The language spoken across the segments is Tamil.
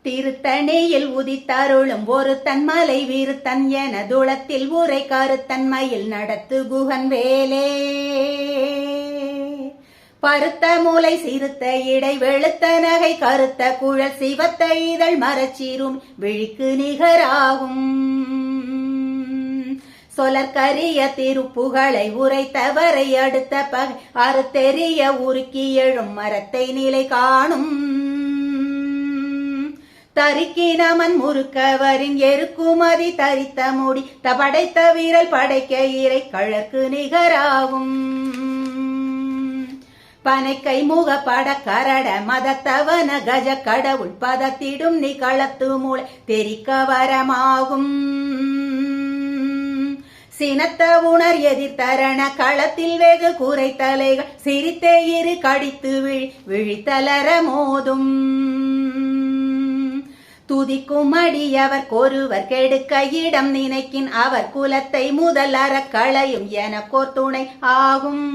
திருத்தணியில் உதித்தருளும் ஒரு தன்மலை விருத்தன் என துளத்தில் உரை கருத்தன்மையில் நடத்து குகன் வேலே. பருத்த மூலை சிறுத்த இடை வெளுத்த நகை கருத்த குழல் சிவத்த இதழ் மரச்சீரும் விழிக்கு நிகராகும். சொலற்கரிய திருப்புகளை உரைத்தவரை அடுத்த பகை அறுத்தெறிய உருக்கி எழும் மரத்தை நிலை காணும். தரிக்கினமன் முறுக்கவரின் எருக்குமதி தரித்த முடி படைத்த வீரல் படைக்க இறை கழற்கு நிகராகும். பனைக்கை முக பட கரட மதத்தவன கஜ கடவுள் பதத்திடும் நிகளத்து மூளை தெரிக்க வரமாகும். சினத்த உணர் எதிர்த்தரண களத்தில் வெகு குறை தலைகள் சிரித்தே இரு கடித்து விழித்தலர மோதும். துதிக்கும் அடியவர் கொருவர் கெடுக்க இடம் நினைக்கின் அவர் குலத்தை முதல் அறக்களையும் எனக்கோர் துணை ஆகும்.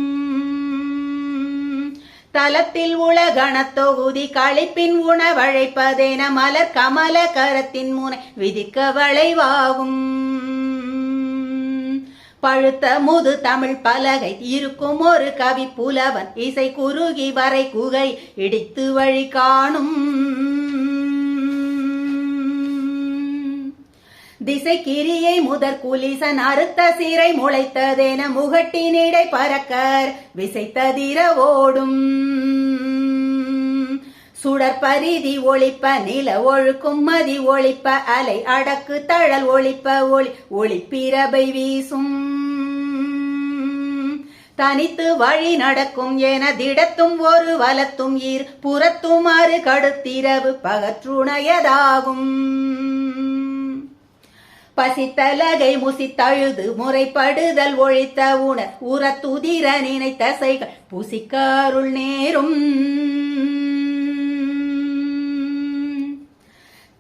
தலத்தில் உலகணத்தொகுதி களிப்பின் உணவழைப்பதென மலர் கமல கரத்தின் முனை விதிக்க வளைவாகும். பழுத்த முது தமிழ் பலகை இருக்கும் ஒரு கவி புலவன் இசை குறுகி வரை குகை இடித்து வழி காணும். திசை கிரியை முதற் குலிசன் அறுத்த சீரை முளைத்ததென முகட்டினிடை பறக்கர் விசைத்ததிர ஓடும். சுடற்பரிதி ஒளிப்ப நில ஒழுக்கும் மதி ஒளிப்ப அலை அடக்கு தழல் ஒளிப்ப ஒளி ஒளிப்பிரபை வீசும். தனித்து வழி நடக்கும் என திடத்தும் ஒரு வலத்தும் ஈர் புறத்தும் அறு கடுத்திரவு பகற்றுணையதாகும். பசித்தலகை முசித்தழுது முறைப்படுதல் ஒழித்த உணர் உரத்துதிர நினைத்த தசைகள் புசிக்க அருள் நேரும்.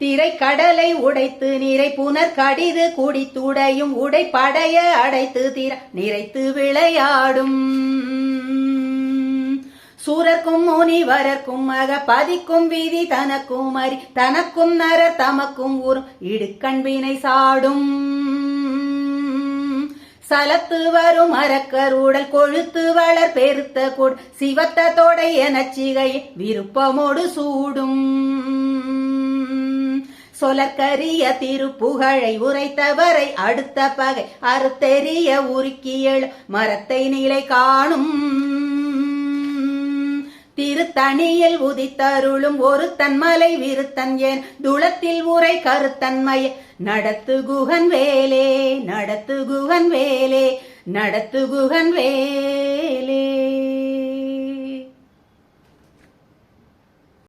திரை கடலை உடைத்து நிறை புனர் கடிது குடித்துடையும் உடை படைய அடைத்து திற நிறைத்து விளையாடும். சூரர்க்கும் முனிவரர்க்கும் மக பதிக்கும் வீதி தனக்கும் அறி தனக்கும் நரர் தமக்கும் ஊரும் இடுக்கண்பினை சாடும். சலத்து வரும் அரக்கருடல் கொழுத்து வளர் பெருத்த கொடு சிவத்த தொடை எனச்சிகை விருப்பமோடு சூடும். சொலற்கரிய திருப்புகழை உரைத்தவரை அடுத்த பகை அறுத்தெறிய உருக்கியல் மரத்தை நிலை காணும். திருத்தணியில் உதித்தருளும் ஒரு தன்மலை விருத்தன் என் துளத்தில் உரை கருத்தன்மைய நடத்து குகன் வேலே நடத்து குகன் வேலே நடத்து குகன் வேலே.